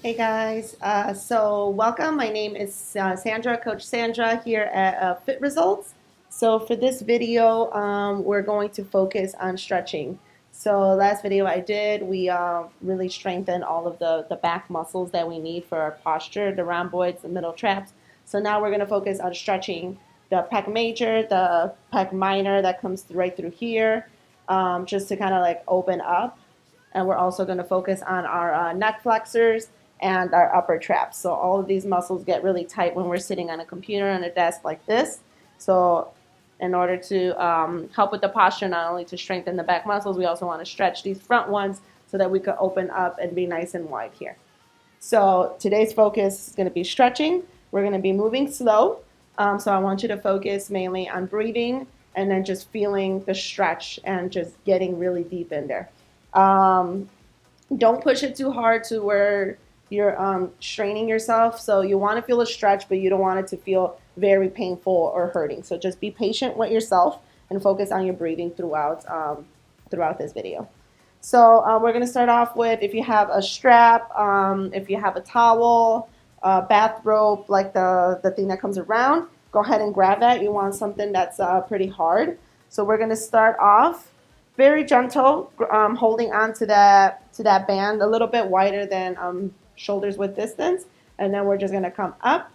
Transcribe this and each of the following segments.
Hey guys, so welcome. My name is Sandra, Coach Sandra here at Fit Results. So for this video, we're going to focus on stretching. So last video I did, we really strengthened all of the back muscles that we need for our posture, the rhomboids, the middle traps. So now we're going to focus on stretching the pec major, the pec minor that comes right through here, just to kind of like open up. And we're also going to focus on our neck flexors and our upper traps. So all of these muscles get really tight when we're sitting on a computer on a desk like this. So in order to help with the posture, not only to strengthen the back muscles, we also want to stretch these front ones so that we could open up and be nice and wide here. So today's focus is going to be stretching. We're going to be moving slow. So I want you to focus mainly on breathing and then just feeling the stretch and just getting really deep in there. Don't push it too hard to where you're straining yourself. So you want to feel a stretch, but you don't want it to feel very painful or hurting. So just be patient with yourself and focus on your breathing throughout this video. So we're going to start off with, if you have a strap, if you have a towel, bathrobe, like the thing that comes around, go ahead and grab that. You want something that's pretty hard. So we're going to start off very gentle, holding on to that band a little bit wider than shoulders width distance, and then we're just going to come up.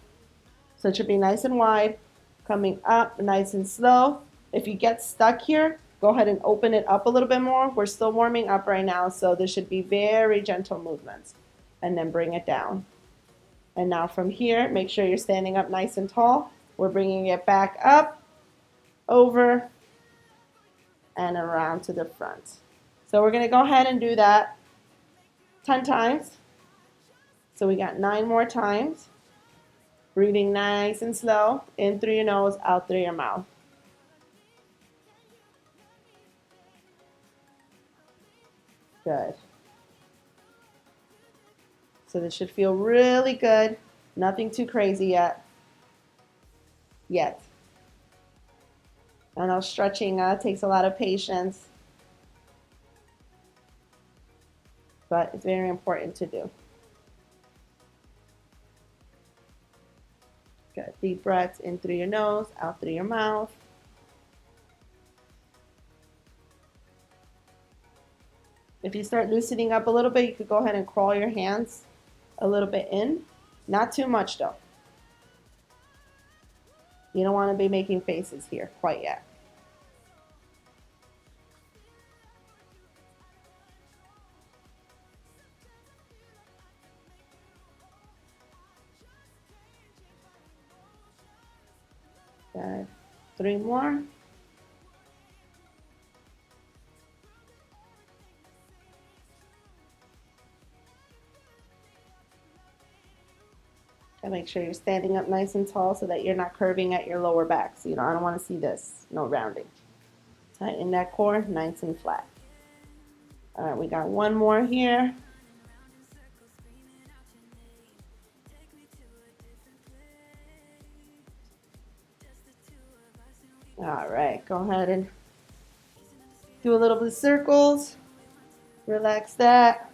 So it should be nice and wide, coming up nice and slow. If you get stuck here, go ahead and open it up a little bit more. We're still warming up right now, so this should be very gentle movements. And then bring it down. And now from here, make sure you're standing up nice and tall. We're bringing it back up, over, and around to the front. So we're going to go ahead and do that 10 times. So we got 9 more times. Breathing nice and slow, in through your nose, out through your mouth. Good. So this should feel really good. Nothing too crazy yet. I know stretching takes a lot of patience, but it's very important to do. Good. Deep breaths in through your nose, out through your mouth. If you start loosening up a little bit, you could go ahead and crawl your hands a little bit in. Not too much though. You don't want to be making faces here quite yet. Good. 3 more. And make sure you're standing up nice and tall so that you're not curving at your lower back. So I don't want to see this. No rounding. Tighten that core nice and flat. All right, we got 1 more here. All right, go ahead and do a little bit of circles. Relax that.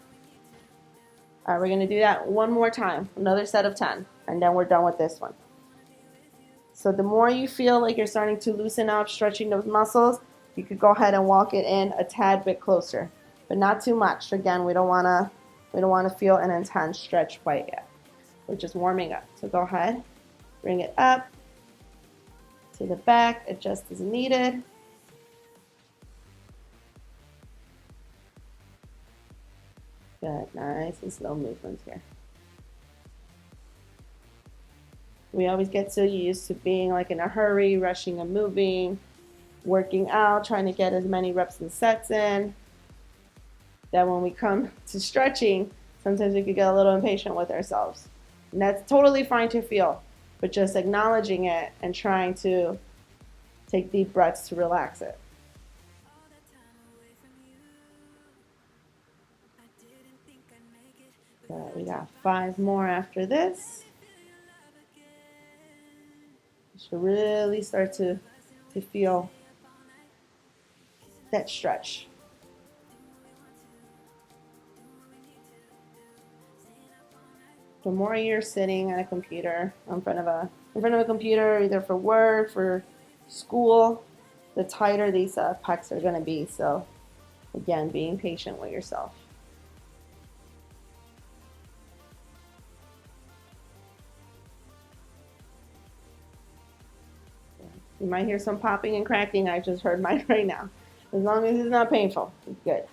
All right, we're going to do that 1 more time, another set of 10, and then we're done with this one. So the more you feel like you're starting to loosen up, stretching those muscles, you could go ahead and walk it in a tad bit closer, but not too much. Again, we don't want to feel an intense stretch quite yet. We're just warming up. So go ahead, bring it up to the back, adjust as needed. Good, nice and slow movements here. We always get so used to being like in a hurry, rushing and moving, working out, trying to get as many reps and sets in, that when we come to stretching, sometimes we could get a little impatient with ourselves. And that's totally fine to feel, but just acknowledging it and trying to take deep breaths to relax it. Good. We got 5 more after this. You should really start to feel that stretch. The more you're sitting at a computer, in front of a computer, either for work, for school, the tighter these pecs are going to be. So again, being patient with yourself. You might hear some popping and cracking. I just heard mine right now. As long as it's not painful, it's good.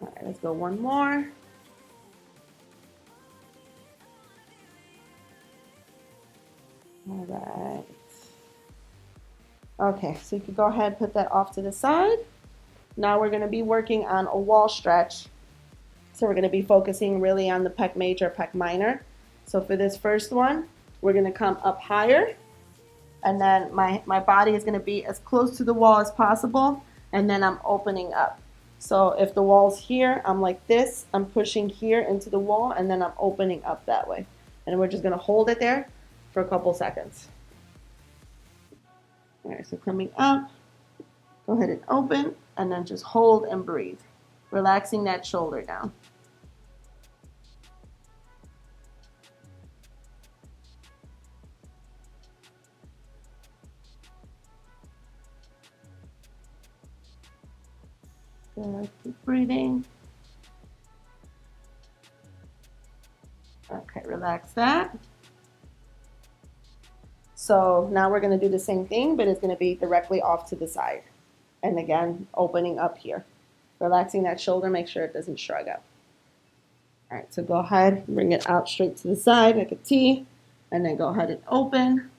All right, let's go one more. All right. Okay, so you can go ahead and put that off to the side. Now we're going to be working on a wall stretch. So we're going to be focusing really on the pec major, pec minor. So for this first one, we're going to come up higher. And then my body is going to be as close to the wall as possible. And then I'm opening up. So if the wall's here, I'm like this. I'm pushing here into the wall, and then I'm opening up that way. And we're just going to hold it there for a couple seconds. All right, so coming up, go ahead and open, and then just hold and breathe, relaxing that shoulder down. Good, keep breathing. Okay, relax that. So now we're going to do the same thing, but it's going to be directly off to the side. And again, opening up here. Relaxing that shoulder, make sure it doesn't shrug up. All right, so go ahead, bring it out straight to the side like a T, and then go ahead and open,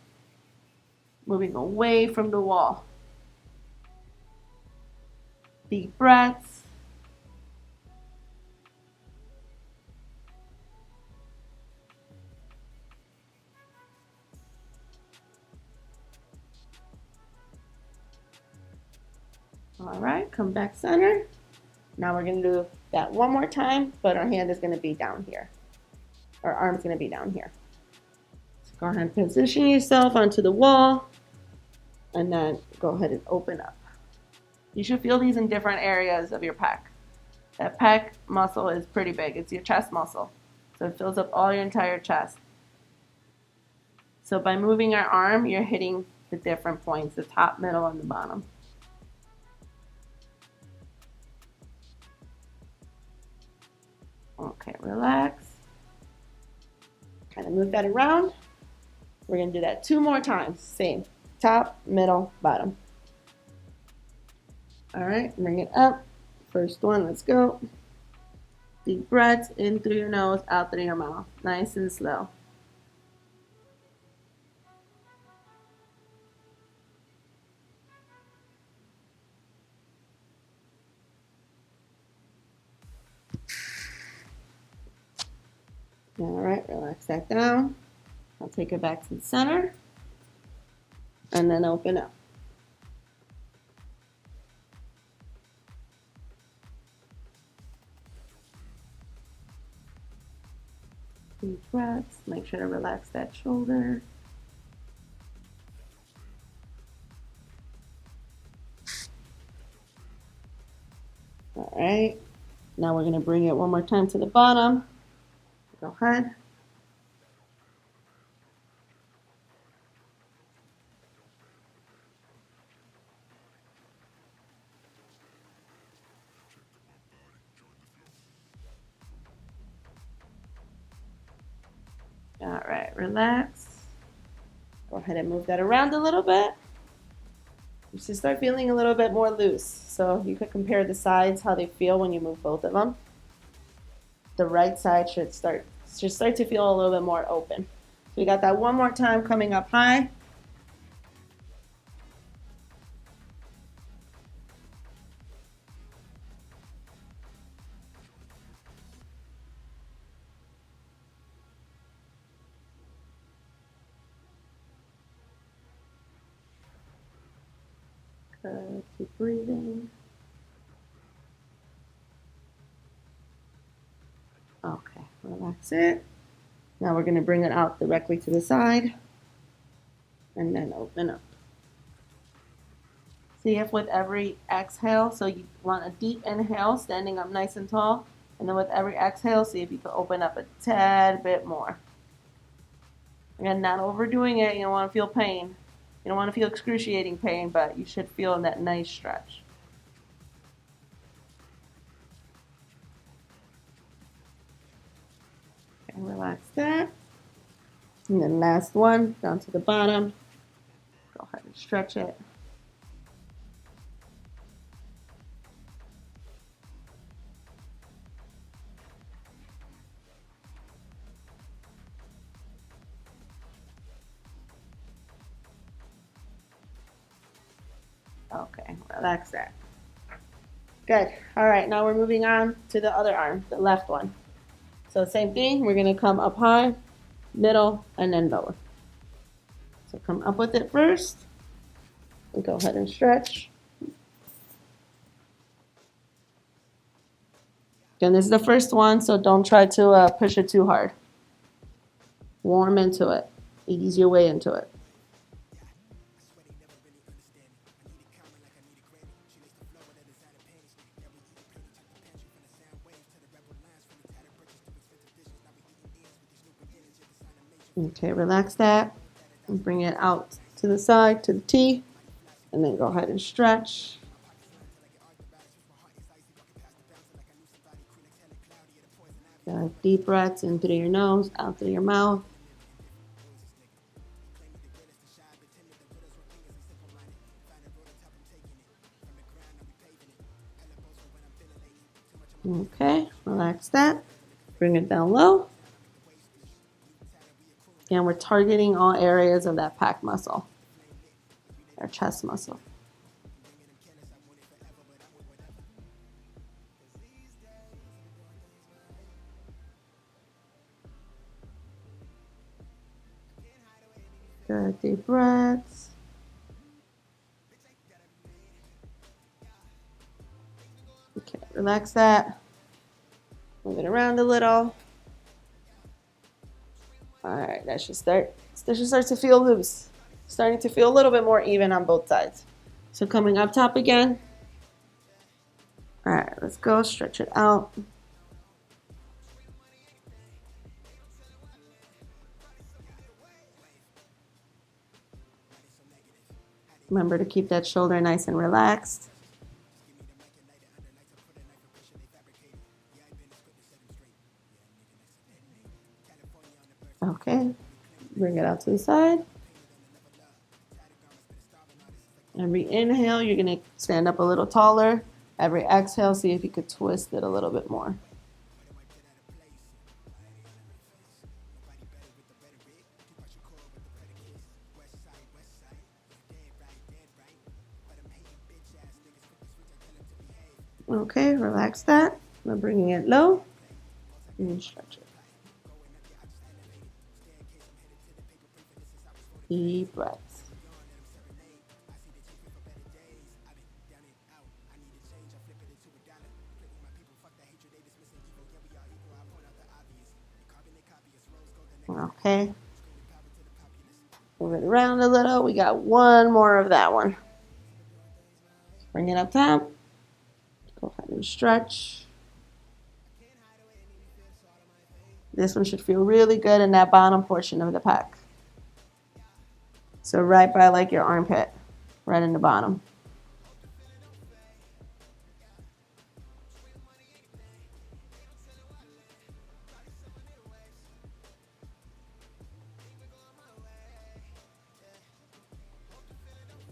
moving away from the wall. Deep breaths. All right, come back center. Now we're going to do that one more time, but our hand is going to be down here. Our arm's going to be down here. So go ahead and position yourself onto the wall, and then go ahead and open up. You should feel these in different areas of your pec. That pec muscle is pretty big. It's your chest muscle. So it fills up all your entire chest. So by moving your arm, you're hitting the different points, the top, middle, and the bottom. Okay, relax. Kind of move that around. We're going to do that 2 more times. Same. Top, middle, bottom. All right, bring it up. First one, let's go. Deep breaths in through your nose, out through your mouth. Nice and slow. All right, relax that down. I'll take it back to the center. And then open up. Deep breaths. Make sure to relax that shoulder. All right. Now we're going to bring it one more time to the bottom. Go ahead. All right, relax. Go ahead and move that around a little bit. You should start feeling a little bit more loose. So you could compare the sides, how they feel when you move both of them. The right side should start to feel a little bit more open. So we got that one more time coming up high. Good. Keep breathing. Okay, relax it. Now we're going to bring it out directly to the side and then open up. See if with every exhale, so you want a deep inhale, standing up nice and tall, And then with every exhale, see if you can open up a tad bit more. Again, not overdoing it. You don't want to feel pain. You don't want to feel excruciating pain, but you should feel that nice stretch. Okay, relax that. And then last one, down to the bottom. Go ahead and stretch it. Okay, relax that. Good. All right, now we're moving on to the other arm, the left one. So same thing, we're gonna come up high, middle, and then lower. So come up with it first, and go ahead and stretch. Again, this is the first one, so don't try to push it too hard. Warm into it. Ease your way into it. Okay, relax that and bring it out to the side, to the T, and then go ahead and stretch. Deep breaths in through your nose, out through your mouth. Okay, relax that. Bring it down low. And we're targeting all areas of that pec muscle, our chest muscle. Good, deep breaths. Okay, relax that. Move it around a little. All right, that should start to feel loose. Starting to feel a little bit more even on both sides. So coming up top again. All right, let's go, stretch it out. Remember to keep that shoulder nice and relaxed. Okay, bring it out to the side. Every inhale, you're gonna stand up a little taller. Every exhale, see if you could twist it a little bit more. Okay, relax that. We're bringing it low and stretch it. Deep breaths. Okay. Move it around a little. We got one more of that one. Bring it up top. Go ahead and stretch. This one should feel really good in that bottom portion of the pec. So right by like your armpit, right in the bottom.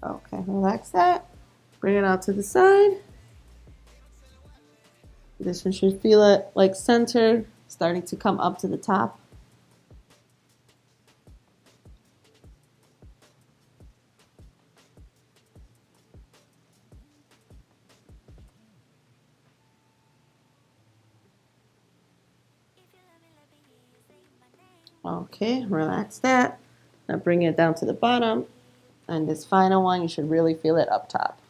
Okay, relax that. Bring it out to the side. This one should feel it like center, starting to come up to the top. Okay, relax that. Now bring it down to the bottom. And this final one, you should really feel it up top.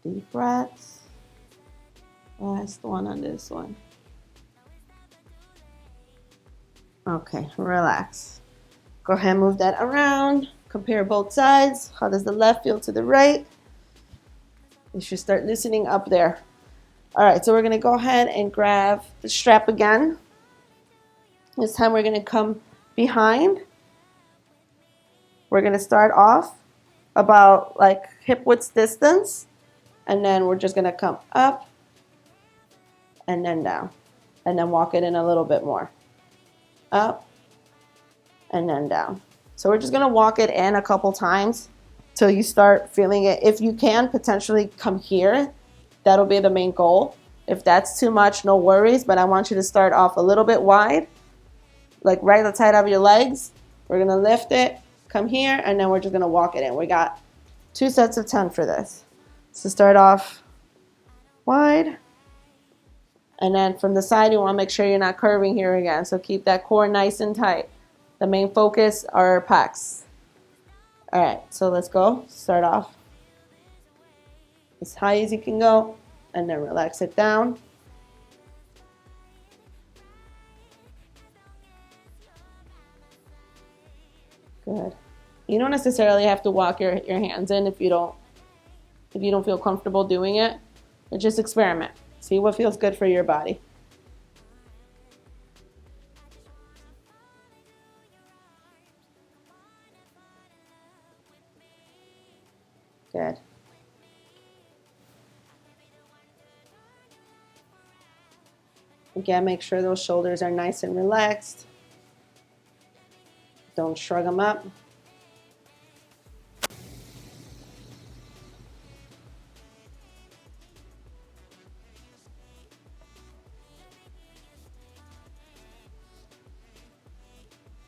Deep breaths. Last one on this one. Okay, relax. Go ahead and move that around. Compare both sides. How does the left feel to the right? You should start loosening up there. All right, so we're going to go ahead and grab the strap again. This time we're going to come behind. We're going to start off about like hip width distance, and then we're just going to come up and then down, and then walk it in a little bit more. Up and then down. So we're just going to walk it in a couple times till you start feeling it. If you can, potentially come here. That'll be the main goal. If that's too much, no worries, but I want you to start off a little bit wide, like right at the side of your legs. We're going to lift it, come here, and then we're just going to walk it in. We got 2 sets of 10 for this. So start off wide, and then from the side, you want to make sure you're not curving here again. So keep that core nice and tight. The main focus are our pecs. All right, so let's go. Start off as high as you can go, and then relax it down. Good. You don't necessarily have to walk your hands in if you don't feel comfortable doing it. But just experiment. See what feels good for your body. Good. Again, make sure those shoulders are nice and relaxed. Don't shrug them up.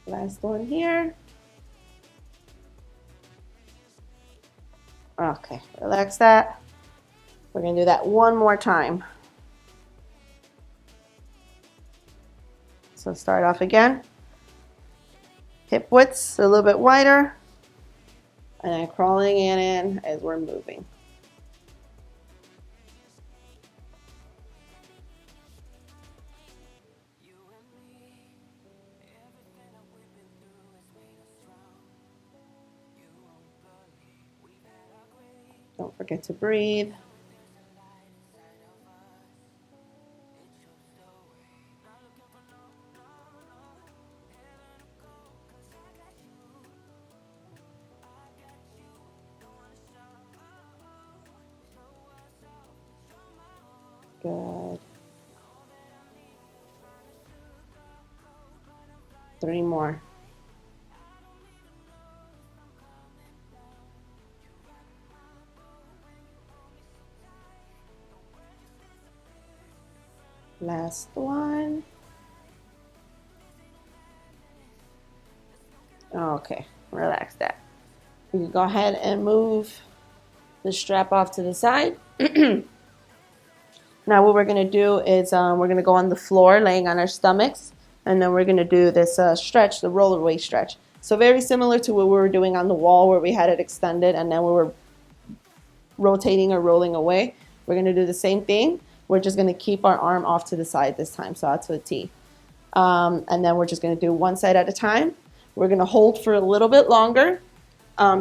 Last one here. Okay, relax that. We're going to do that one more time. So start off again. Hip widths a little bit wider. And then crawling in as we're moving. Don't forget to breathe. Good. 3 more. Last one. Okay, relax that. You can go ahead and move the strap off to the side. Now what we're going to do is we're going to go on the floor laying on our stomachs, and then we're going to do this stretch, the rollerway stretch. So very similar to what we were doing on the wall where we had it extended and then we were rotating or rolling away. We're going to do the same thing. We're just going to keep our arm off to the side this time, so that's a T. And then we're just going to do one side at a time. We're going to hold for a little bit longer,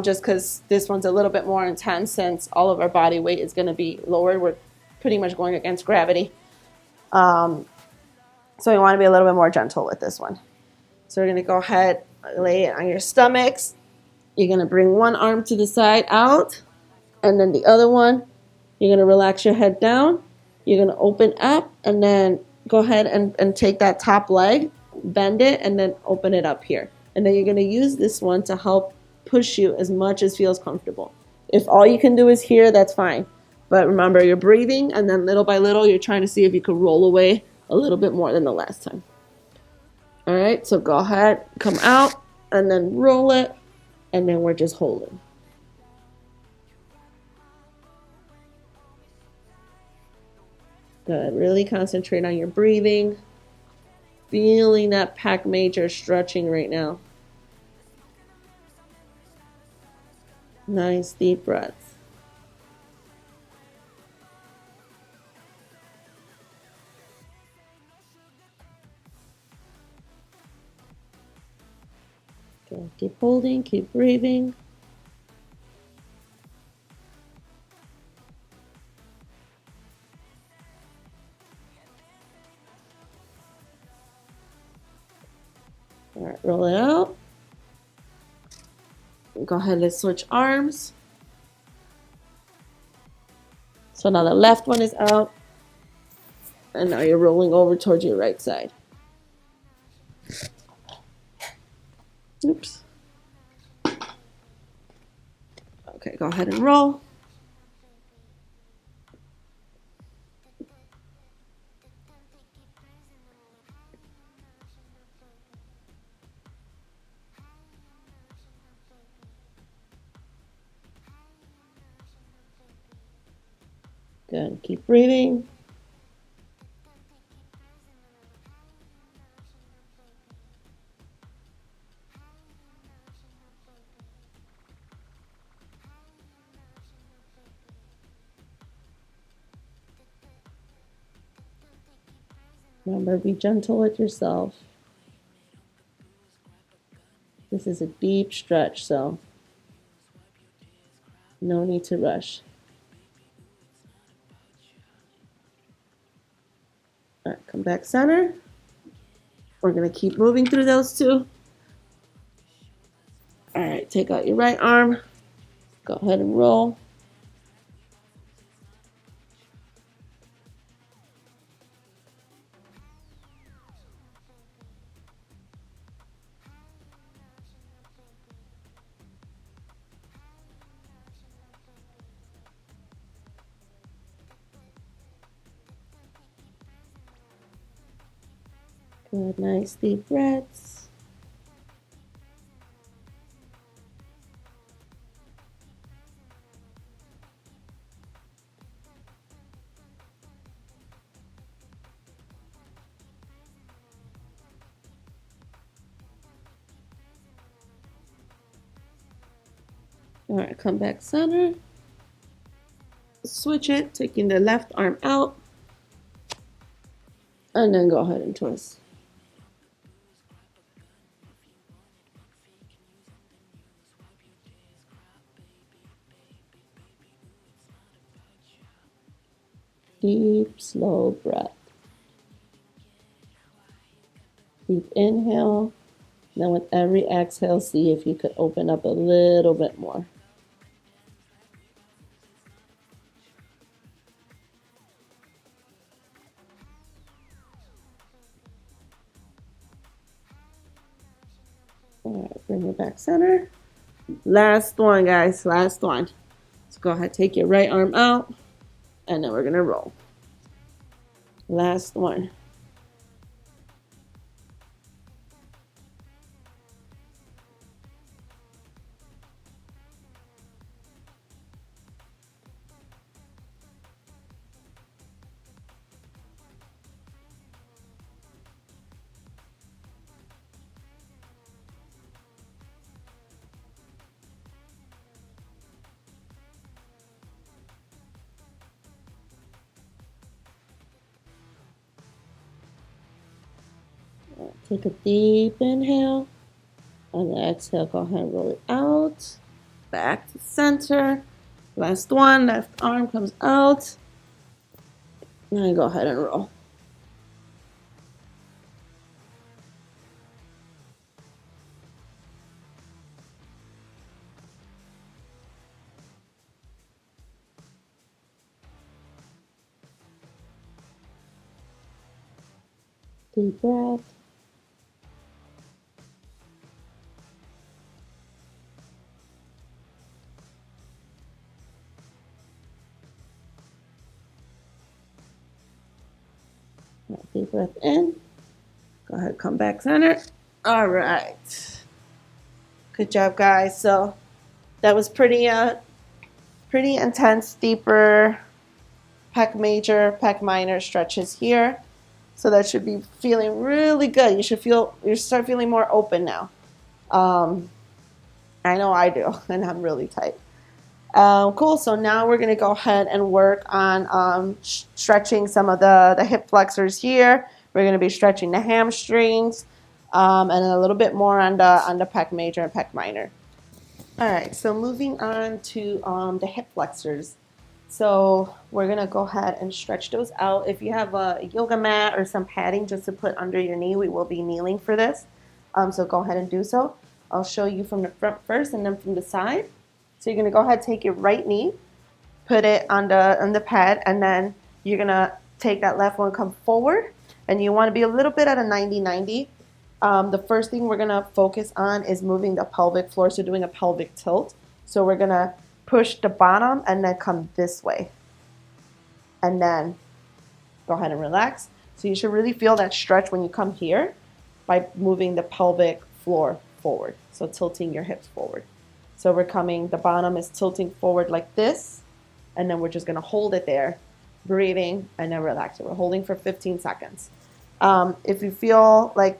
just because this one's a little bit more intense since all of our body weight is going to be lowered. We're pretty much going against gravity. So we want to be a little bit more gentle with this one. So we're going to go ahead, lay it on your stomachs. You're going to bring one arm to the side out, and then the other one, you're going to relax your head down. You're going to open up, and then go ahead and take that top leg, bend it, and then open it up here. And then you're going to use this one to help push you as much as feels comfortable. If all you can do is here, that's fine. But remember, you're breathing, and then little by little, you're trying to see if you can roll away a little bit more than the last time. All right, so go ahead, come out, and then roll it, and then we're just holding. Good. Really concentrate on your breathing. Feeling that pec major stretching right now. Nice deep breaths. Okay, keep holding, keep breathing. All right, roll it out. Go ahead, let's switch arms. So now the left one is out. And now you're rolling over towards your right side. Oops. Okay, go ahead and roll. Good, keep breathing. Remember, be gentle with yourself. This is a deep stretch, so no need to rush. All right, come back center. We're going to keep moving through those two. All right, take out your right arm. Go ahead and roll. Good, nice deep breaths. All right, come back center. Switch it, taking the left arm out. And then go ahead and twist. Deep, slow breath. Deep inhale. Then with every exhale, see if you could open up a little bit more. All right, bring it back center. Last one, guys, last one. So go ahead, take your right arm out, and then we're gonna roll. Last one. Take a deep inhale. On the exhale, go ahead and roll it out. Back to center. Last one, left arm comes out. Now go ahead and roll. Deep breath. Deep breath in. Go ahead, come back center. All right. Good job, guys. So that was pretty intense, deeper pec major, pec minor stretches here. So that should be feeling really good. You start feeling more open now. I know I do, and I'm really tight. Cool. So now we're gonna go ahead and work on stretching some of the hip flexors here. We're gonna be stretching the hamstrings. and a little bit more on the pec major and pec minor. All right, so moving on to the hip flexors. So we're gonna go ahead and stretch those out. If you have a yoga mat or some padding just to put under your knee, we will be kneeling for this. So go ahead and do so. I'll show you from the front first and then from the side. So you're gonna go ahead, take your right knee, put it on the pad, and then you're gonna take that left one, come forward, and you wanna be a little bit at a 90-90. The first thing we're gonna focus on is moving the pelvic floor, so doing a pelvic tilt. So we're gonna push the bottom and then come this way. And then go ahead and relax. So you should really feel that stretch when you come here by moving the pelvic floor forward. So tilting your hips forward. So we're coming, the bottom is tilting forward like this, and then we're just gonna hold it there, breathing, and then relax it. We're holding for 15 seconds. If you feel like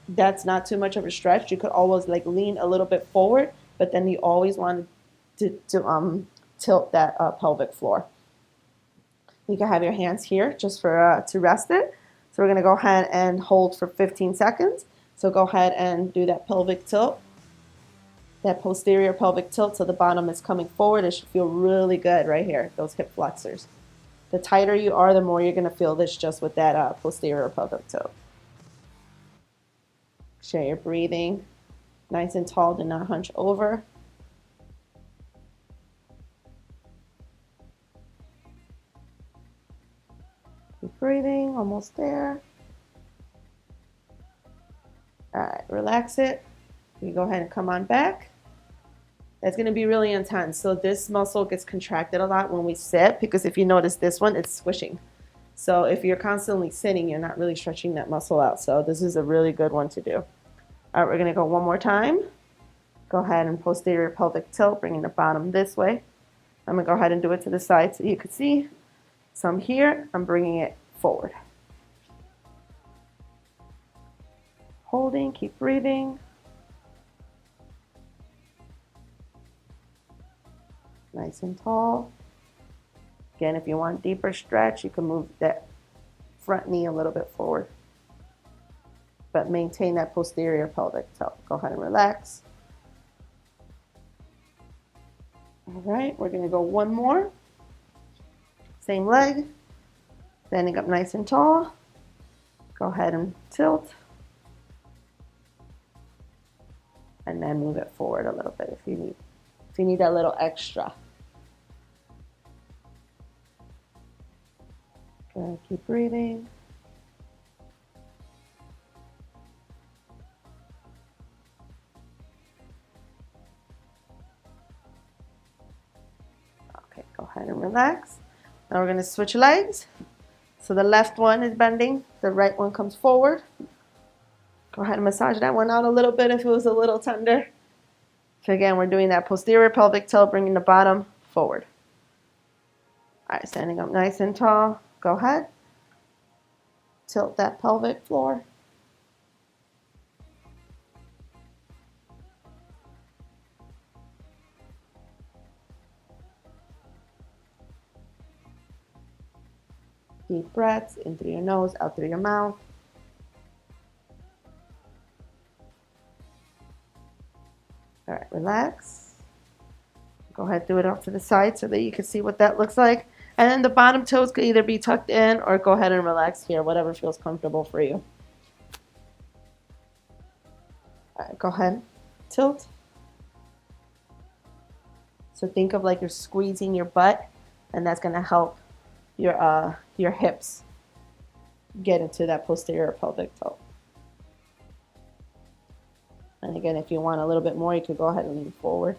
that's not too much of a stretch, you could always like lean a little bit forward, but then you always want to tilt that pelvic floor. You can have your hands here just for to rest it. So we're gonna go ahead and hold for 15 seconds. So go ahead and do that pelvic tilt, that posterior pelvic tilt, so the bottom is coming forward. It should feel really good right here, those hip flexors. The tighter you are, the more you're gonna feel this just with that posterior pelvic tilt. Share your breathing, nice and tall, do not hunch over. Keep breathing, almost there. All right, relax it. You go ahead and come on back. That's gonna be really intense. So this muscle gets contracted a lot when we sit, because if you notice this one, it's squishing. So if you're constantly sitting, you're not really stretching that muscle out. So this is a really good one to do. All right, we're gonna go one more time. Go ahead and posterior pelvic tilt, bringing the bottom this way. I'm gonna go ahead and do it to the side so you can see. So I'm here, I'm bringing it forward. Holding, keep breathing. Nice and tall. Again, if you want deeper stretch, you can move that front knee a little bit forward, but maintain that posterior pelvic tilt. Go ahead and relax. All right, we're gonna go one more. Same leg, standing up nice and tall. Go ahead and tilt. And then move it forward a little bit if you need that little extra. Good, keep breathing. Okay, go ahead and relax. Now we're gonna switch legs. So the left one is bending, the right one comes forward. Go ahead and massage that one out a little bit if it was a little tender. So again, we're doing that posterior pelvic tilt, bringing the bottom forward. All right, standing up nice and tall. Go ahead. Tilt that pelvic floor. Deep breaths in through your nose, out through your mouth. All right, relax. Go ahead, do it off to the side so that you can see what that looks like. And then the bottom toes could either be tucked in or go ahead and relax here, whatever feels comfortable for you. All right, go ahead, tilt. So think of like you're squeezing your butt, and that's gonna help your hips get into that posterior pelvic tilt. And again, if you want a little bit more, you could go ahead and lean forward.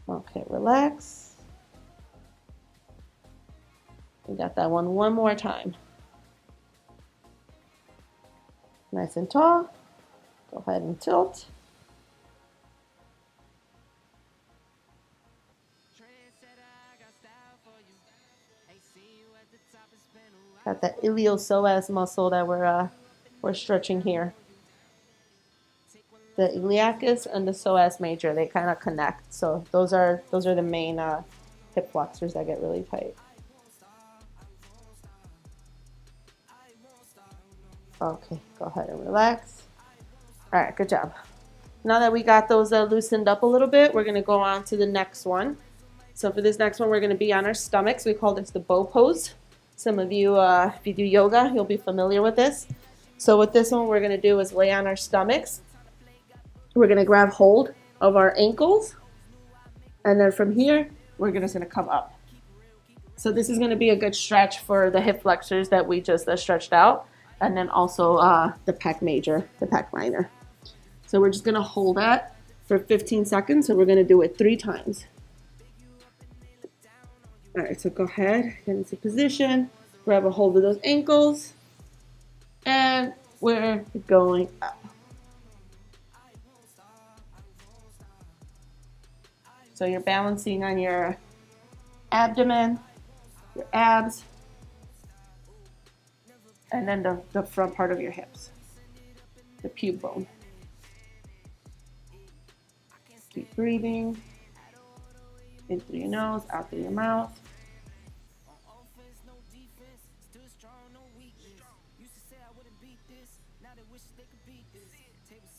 Okay, relax. We got that one more time. Nice and tall. Go ahead and tilt. Got that iliopsoas muscle that we're stretching here. The iliacus and the psoas major, they kind of connect. So those are the main hip flexors that get really tight. Okay, go ahead and relax. All right, good job. Now that we got those loosened up a little bit, we're gonna go on to the next one. So for this next one, we're gonna be on our stomachs. We call this the bow pose. Some of you, if you do yoga, you'll be familiar with this. So with this one, we're gonna do is lay on our stomachs. We're gonna grab hold of our ankles. And then from here, we're just gonna come up. So this is gonna be a good stretch for the hip flexors that we just stretched out. And then also the pec major, the pec minor. So we're just gonna hold that for 15 seconds. So we're gonna do it 3 times. All right, so go ahead, get into position, grab a hold of those ankles, and we're going up. So you're balancing on your abdomen, your abs, and then the front part of your hips, the pube bone. Keep breathing. In through your nose, out through your mouth.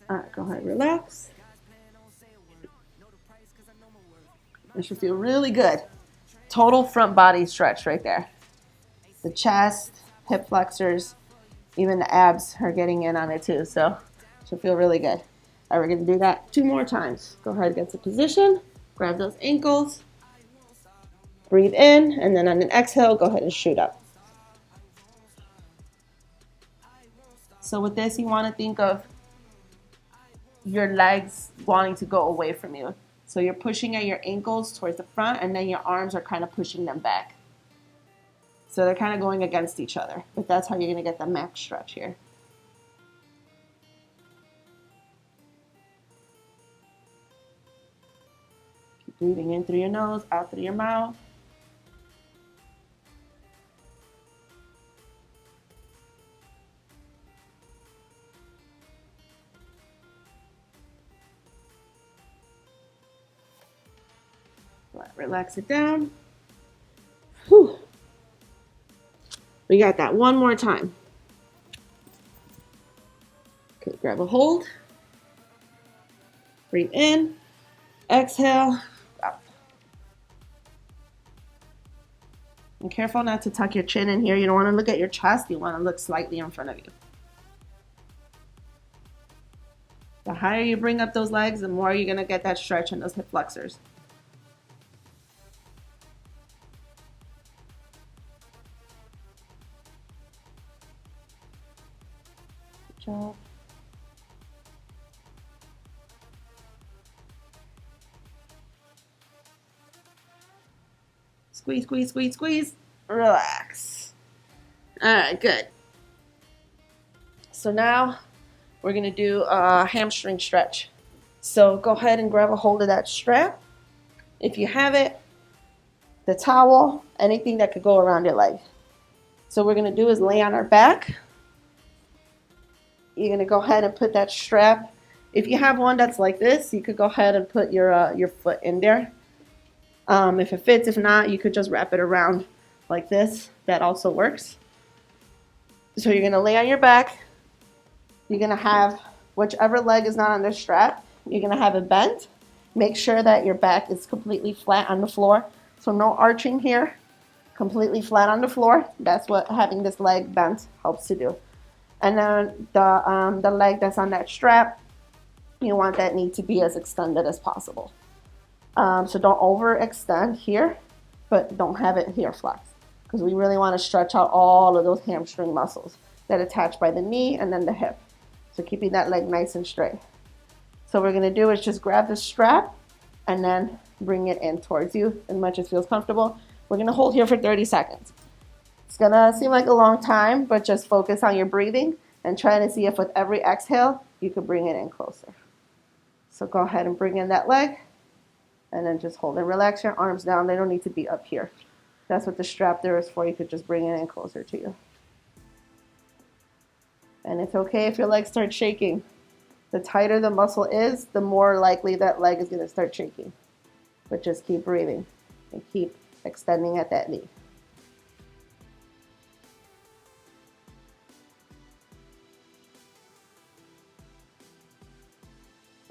All right, go ahead, relax. This should feel really good. Total front body stretch right there. The chest, hip flexors, even the abs are getting in on it too, so it should feel really good. All right, we're gonna do that 2 more times. Go ahead, get to position, grab those ankles, breathe in, and then on an exhale, go ahead and shoot up. So with this, you wanna think of your legs wanting to go away from you. So you're pushing at your ankles towards the front, and then your arms are kind of pushing them back. So they're kind of going against each other, but that's how you're gonna get the max stretch here. Keep breathing in through your nose, out through your mouth. Relax it down. Whew. We got that one more time. Okay, grab a hold. Breathe in. Exhale. Out. And careful not to tuck your chin in here. You don't want to look at your chest. You want to look slightly in front of you. The higher you bring up those legs, the more you're going to get that stretch in those hip flexors. Good job. Squeeze, squeeze, squeeze, squeeze. Relax. All right, good. So now we're going to do a hamstring stretch. So go ahead and grab a hold of that strap. If you have it, the towel, anything that could go around your leg. So what we're going to do is lay on our back. You're going to go ahead and put that strap. If you have one that's like this, you could go ahead and put your foot in there. If it fits, if not, you could just wrap it around like this. That also works. So you're going to lay on your back. You're going to have whichever leg is not on the strap, you're going to have it bent. Make sure that your back is completely flat on the floor. So no arching here. Completely flat on the floor. That's what having this leg bent helps to do. And then the leg that's on that strap, you want that knee to be as extended as possible. So don't overextend here, but don't have it here flexed, because we really want to stretch out all of those hamstring muscles that attach by the knee and then the hip. So keeping that leg nice and straight. So what we're going to do is just grab the strap and then bring it in towards you as much as feels comfortable. We're going to hold here for 30 seconds. It's going to seem like a long time, but just focus on your breathing and try to see if with every exhale, you could bring it in closer. So go ahead and bring in that leg and then just hold it. Relax your arms down. They don't need to be up here. That's what the strap there is for. You could just bring it in closer to you. And it's okay if your legs start shaking. The tighter the muscle is, the more likely that leg is going to start shaking. But just keep breathing and keep extending at that knee.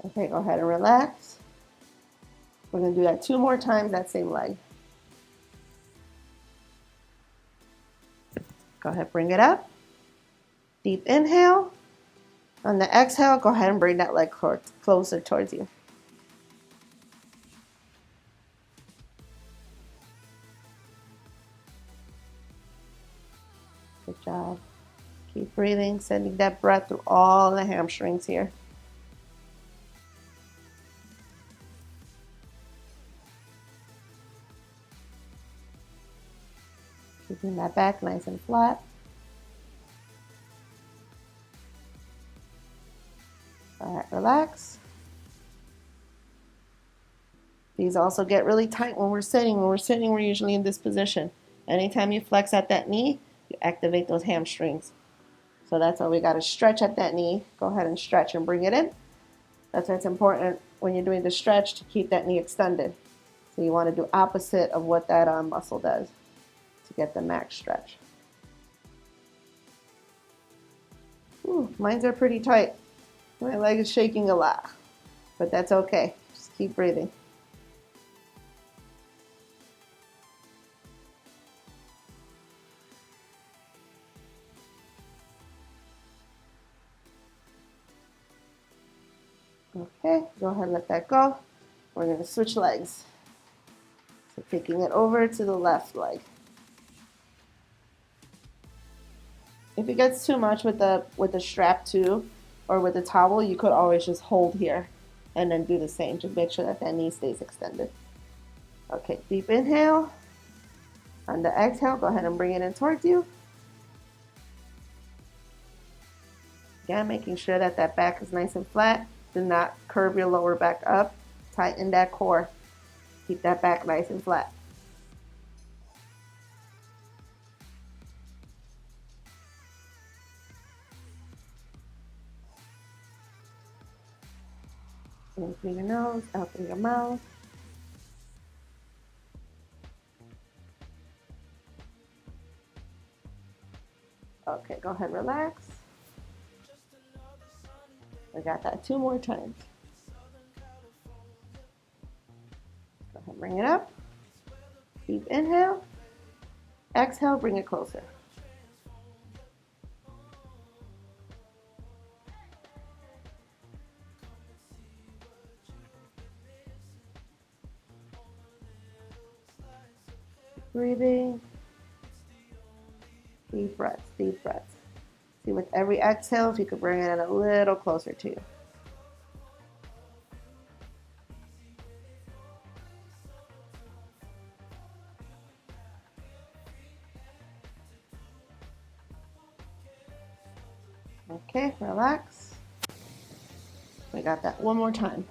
Okay, go ahead and relax. We're going to do that 2 more times, that same leg. Go ahead, bring it up. Deep inhale. On the exhale, go ahead and bring that leg closer towards you. Good job. Keep breathing, sending that breath through all the hamstrings here. Keeping that back nice and flat. All right, relax. These also get really tight when we're sitting. When we're sitting, we're usually in this position. Anytime you flex at that knee, you activate those hamstrings. So that's why we got to stretch at that knee. Go ahead and stretch and bring it in. That's why it's important when you're doing the stretch to keep that knee extended. So you want to do opposite of what that muscle does to get the max stretch. Ooh, mine are pretty tight. My leg is shaking a lot, but that's okay. Just keep breathing. Okay, go ahead and let that go. We're going to switch legs. So taking it over to the left leg. If it gets too much with the strap too, or with the towel, you could always just hold here and then do the same. Just make sure that that knee stays extended. Okay, deep inhale. On the exhale, go ahead and bring it in towards you. Again, making sure that that back is nice and flat. Do not curve your lower back up. Tighten that core. Keep that back nice and flat. In through your nose, out through your mouth. Okay, go ahead, relax. We got that 2 more times. Go ahead, bring it up. Deep inhale. Exhale, bring it closer. Breathing. Deep breaths, deep breaths. See, with every exhale, if you could bring it in a little closer to you. Okay, relax. We got that 1 more time.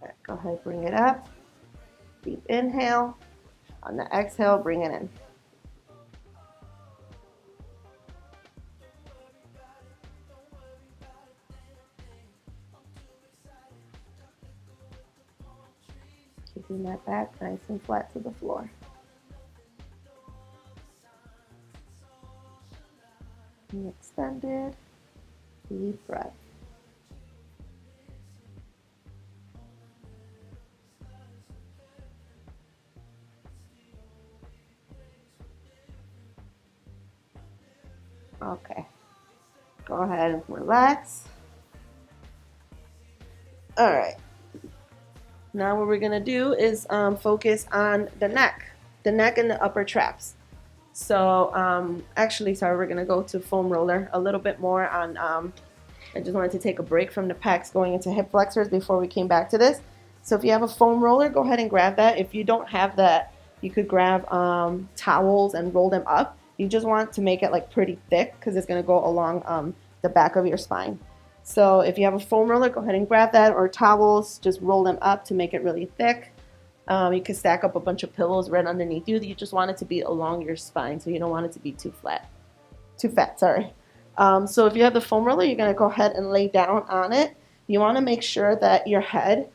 All right, go ahead, bring it up. Deep inhale. On the exhale, bring it in. Keeping that back nice and flat to the floor. And extended. Deep breath. Okay. Go ahead and relax. All right. Now what we're going to do is focus on the neck and the upper traps. So actually, sorry, we're going to go to foam roller a little bit more on, I just wanted to take a break from the pecs going into hip flexors before we came back to this. So if you have a foam roller, go ahead and grab that. If you don't have that, you could grab towels and roll them up. You just want to make it like pretty thick because it's going to go along the back of your spine. So if you have a foam roller, go ahead and grab that, or towels, just roll them up to make it really thick. You can stack up a bunch of pillows right underneath you. You just want it to be along your spine, so you don't want it to be too fat, sorry. So if you have the foam roller, you're going to go ahead and lay down on it. You want to make sure that your head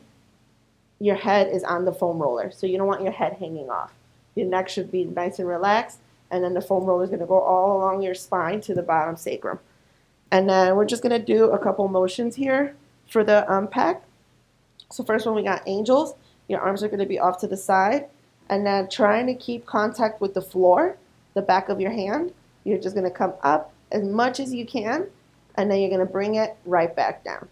is on the foam roller, so you don't want your head hanging off. Your neck should be nice and relaxed, And then the foam roller is going to go all along your spine to the bottom sacrum. And then we're just going to do a couple motions here for the pack. So first one, we got angels. Your arms are going to be off to the side. And then trying to keep contact with the floor, the back of your hand. You're just going to come up as much as you can, and then you're going to bring it right back down.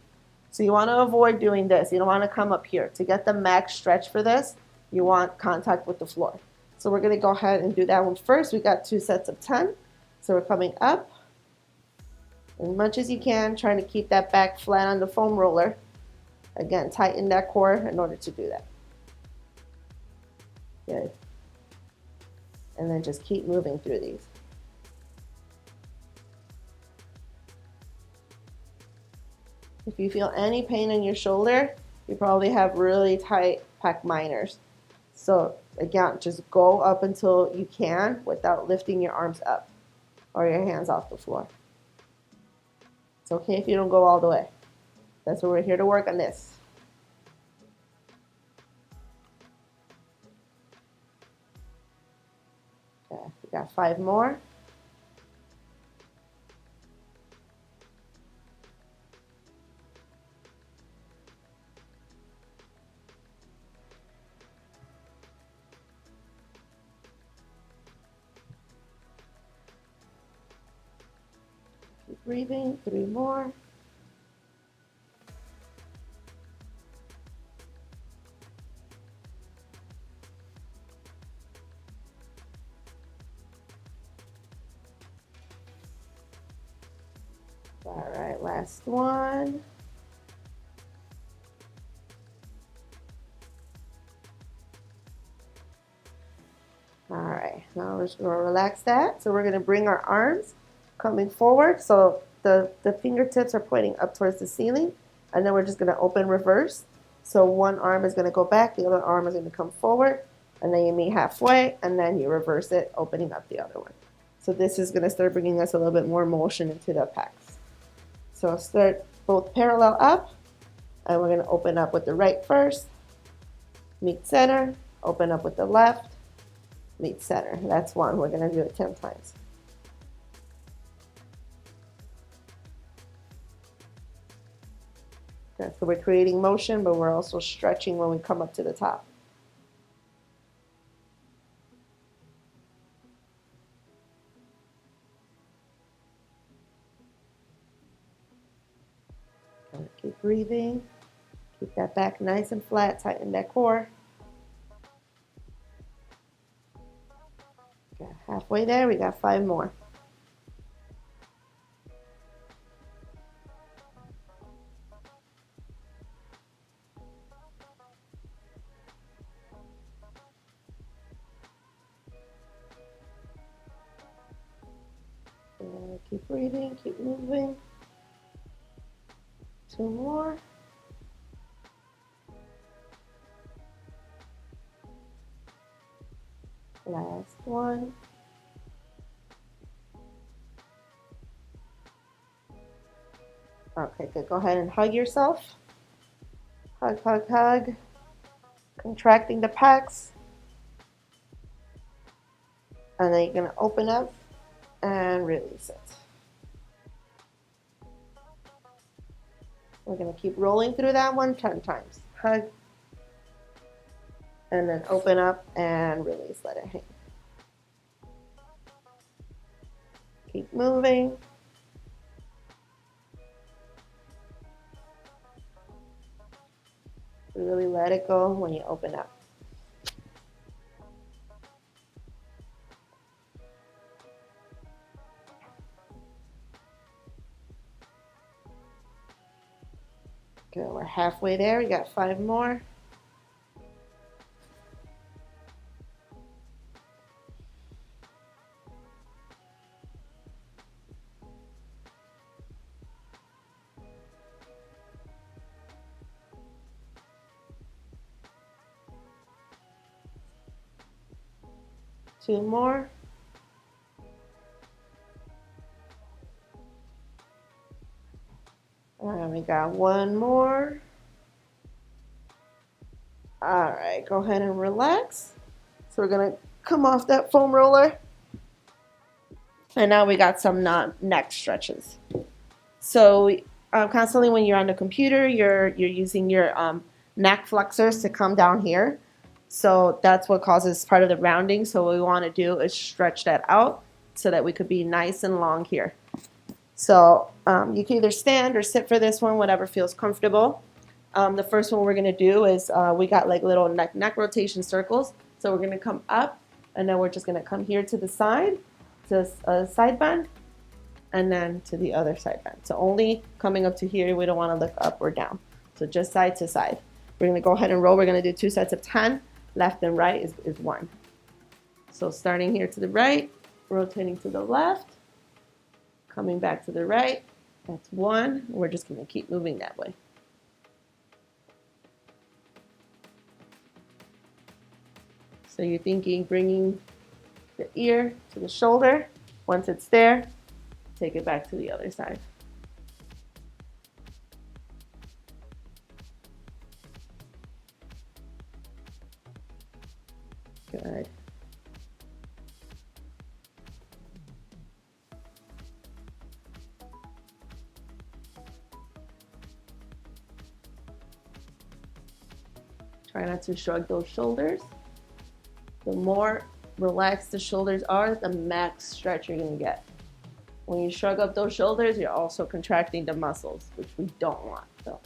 So you want to avoid doing this. You don't want to come up here. To get the max stretch for this, you want contact with the floor. So we're going to go ahead and do that one first. We got 2 sets of 10. So we're coming up as much as you can, trying to keep that back flat on the foam roller. Again, tighten that core in order to do that. Good. And then just keep moving through these. If you feel any pain in your shoulder, you probably have really tight pec minors. So again, just go up until you can without lifting your arms up or your hands off the floor. It's okay if you don't go all the way. That's what we're here to work on this. Okay, we got 5 more. Keep breathing, 3 more. All right, last one. All right, now we're just going to relax that. So we're going to bring our arms coming forward. So the fingertips are pointing up towards the ceiling. And then we're just going to open reverse. So one arm is going to go back, the other arm is going to come forward. And then you meet halfway, and then you reverse it, opening up the other one. So this is going to start bringing us a little bit more motion into the pecs. So start both parallel up, and we're going to open up with the right first, meet center, open up with the left, meet center. That's one. We're going to do it 10 times. Okay, so we're creating motion, but we're also stretching when we come up to the top. Okay, keep breathing. Keep that back nice and flat. Tighten that core. Okay, halfway there. We got 5 more. Keep breathing, keep moving. 2 more. Last one. Okay, good. Go ahead and hug yourself. Hug, hug, hug. Contracting the pecs. And then you're going to open up and release it. We're going to keep rolling through that one 10 times. Hug. And then open up and release. Let it hang. Keep moving. Really let it go when you open up. Good, we're halfway there. We got 5 more. Two more. And we got 1 more. All right, go ahead and relax. So we're gonna come off that foam roller And now we got some neck stretches. So constantly when you're on the computer, you're using your neck flexors to come down here. So that's what causes part of the rounding. So what we want to do is stretch that out so that we could be nice and long here. So you can either stand or sit for this one, whatever feels comfortable. The first one we're going to do is we got like little neck rotation circles. So we're going to come up, and then we're just going to come here to the side, to a side bend, and then to the other side bend. So only coming up to here, we don't want to look up or down. So just side to side. We're going to go ahead and roll. We're going to do 2 sets of 10. Left and right is 1. So starting here to the right, rotating to the left, coming back to the right, that's 1. We're just going to keep moving that way. So you're thinking bringing the ear to the shoulder. Once it's there, take it back to the other side. Good. Try not to shrug those shoulders. The more relaxed the shoulders are, the max stretch you're going to get. When you shrug up those shoulders, you're also contracting the muscles, which we don't want. So,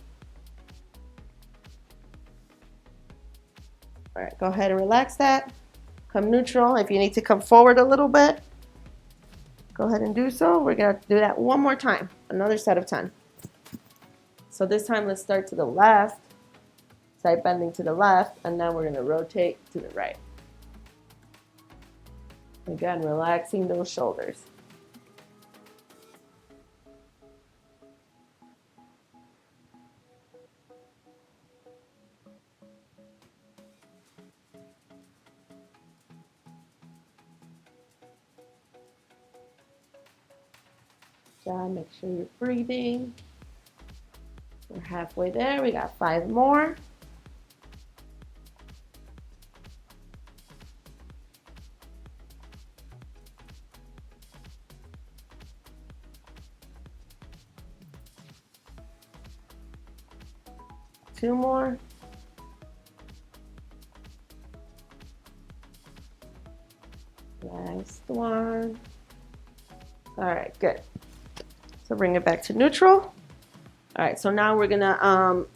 all right, go ahead and relax that. Come neutral. If you need to come forward a little bit, go ahead and do so. We're going to do that one more time, another set of 10. So this time, let's start to the left, side bending to the left, and then we're going to rotate to the right. Again, relaxing those shoulders. Make sure you're breathing. We're halfway there. We got 5 more. Two more. Last one. All right, good. So bring it back to neutral. All right, so now we're gonna, I'm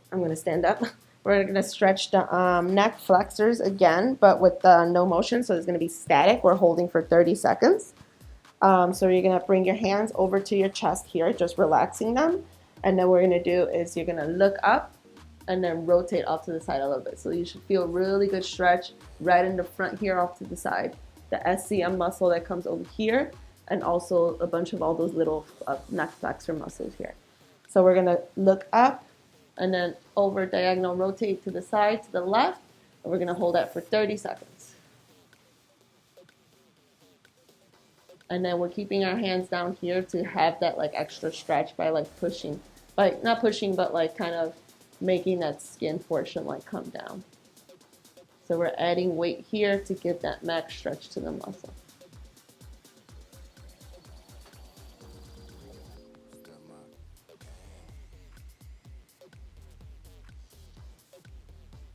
gonna stand up. We're gonna stretch the neck flexors again, but with no motion, so it's gonna be static. We're holding for 30 seconds. So you're gonna bring your hands over to your chest here, just relaxing them. And then what we're gonna do is you're gonna look up and then rotate off to the side a little bit. So you should feel a really good stretch right in the front here off to the side. The SCM muscle that comes over here, and also a bunch of all those little neck flexor muscles here. So we're gonna look up and then over diagonal rotate to the side, to the left, and we're gonna hold that for 30 seconds. And then we're keeping our hands down here to have that like extra stretch by like pushing, like not pushing, but like kind of making that skin portion like come down. So we're adding weight here to give that max stretch to the muscle.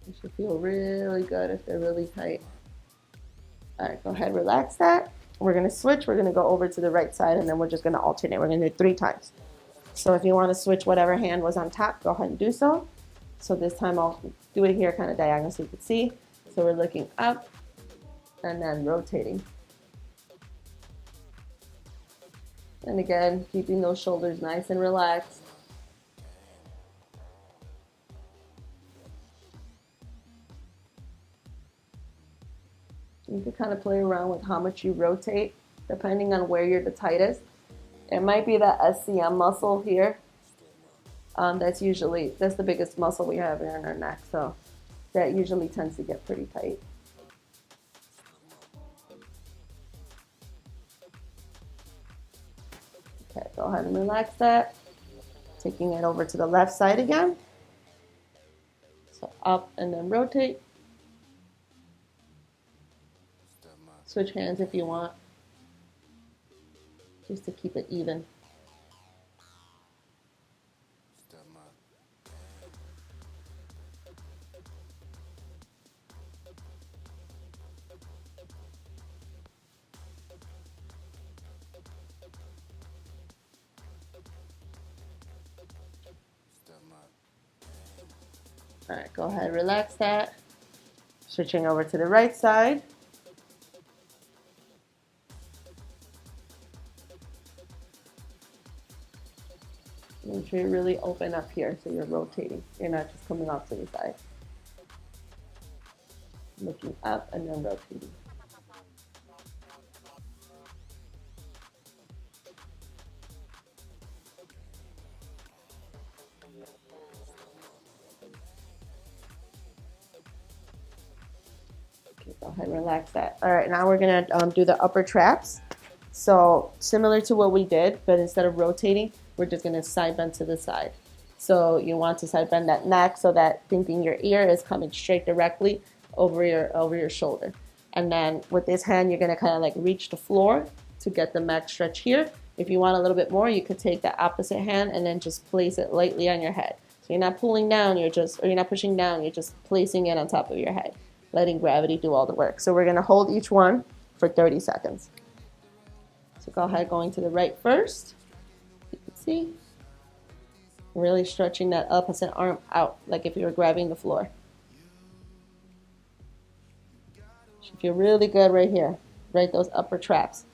You should feel really good if they're really tight. All right, go ahead, relax that. We're gonna switch. We're gonna go over to the right side, and then we're just gonna alternate. We're gonna do 3 times. So if you want to switch whatever hand was on top, go ahead and do so. So this time I'll do it here kind of diagonal so you can see. So we're looking up and then rotating. And again, keeping those shoulders nice and relaxed. You can kind of play around with how much you rotate, depending on where you're the tightest. It might be that SCM muscle here. That's the biggest muscle we have here in our neck, so that usually tends to get pretty tight. Okay, go ahead and relax that. Taking it over to the left side again. So up and then rotate. Switch hands if you want. just to keep it even. All right, go ahead, relax that. Switching over to the right side. Make sure you really open up here so you're rotating. You're not just coming off to the side. Looking up and then rotating. Okay, go ahead, relax that. All right, now we're gonna do the upper traps. So similar to what we did, but instead of rotating, we're just gonna side bend to the side. So you want to side bend that neck so that thinking your ear is coming straight directly over your shoulder. And then with this hand, you're gonna kind of like reach the floor to get the max stretch here. If you want a little bit more, you could take the opposite hand and then just place it lightly on your head. So you're not pulling down, or you're not pushing down, you're just placing it on top of your head, letting gravity do all the work. So we're gonna hold each one for 30 seconds. So go ahead, going to the right first. You can see, really stretching that opposite arm out, like if you were grabbing the floor. Should feel really good right here, right? Those upper traps.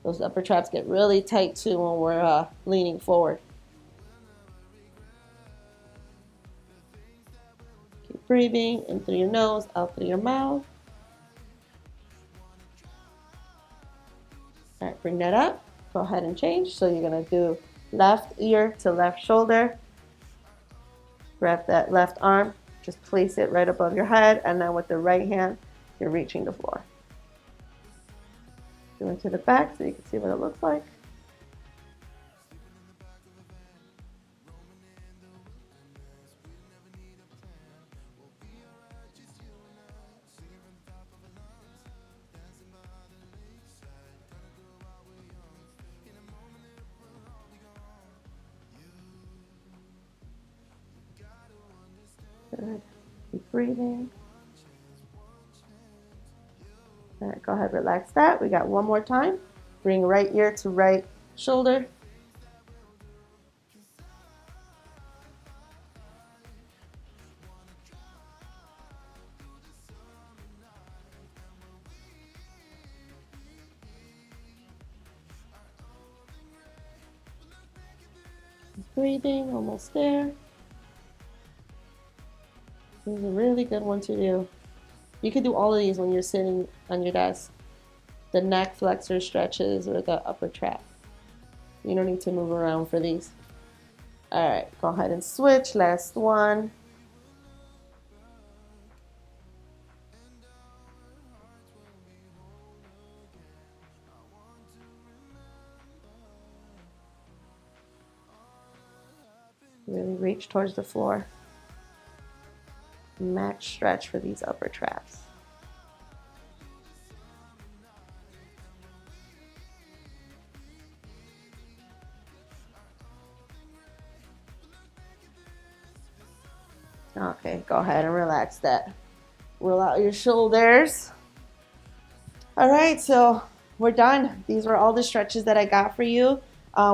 Those upper traps get really tight too when we're leaning forward. Keep breathing in through your nose, out through your mouth. All right, bring that up. Go ahead and change. So you're gonna do left ear to left shoulder. Grab that left arm, just place it right above your head, and then with the right hand, you're reaching the floor. Go into the back so you can see what it looks like. Good. Keep breathing. All right, go ahead, relax that. We got one more time. Bring right ear to right shoulder. Keep breathing, almost there. This is a really good one to do. You could do all of these when you're sitting on your desk. The neck flexor stretches or the upper trap. You don't need to move around for these. All right, go ahead and switch. Last one. Really reach towards the floor. Max stretch for these upper traps. Okay, go ahead and relax that. Roll out your shoulders. All right, so we're done. These were all the stretches that I got for you.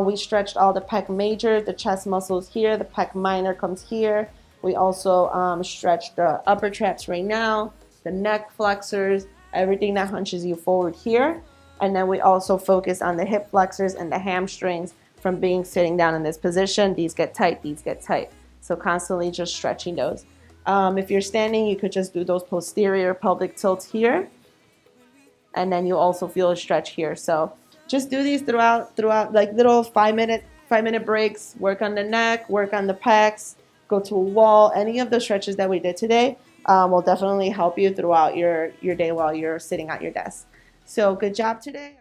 We stretched all the pec major, the chest muscles here, the pec minor comes here. We also stretched the upper traps right now, the neck flexors, everything that hunches you forward here. And then we also focus on the hip flexors and the hamstrings from being sitting down in this position. These get tight, these get tight. So constantly just stretching those. If you're standing, you could just do those posterior pelvic tilts here. And then you also feel a stretch here. So just do these throughout like little 5-minute breaks. Work on the neck, work on the pecs, go to a wall. Any of the stretches that we did today will definitely help you throughout your day while you're sitting at your desk. So good job today.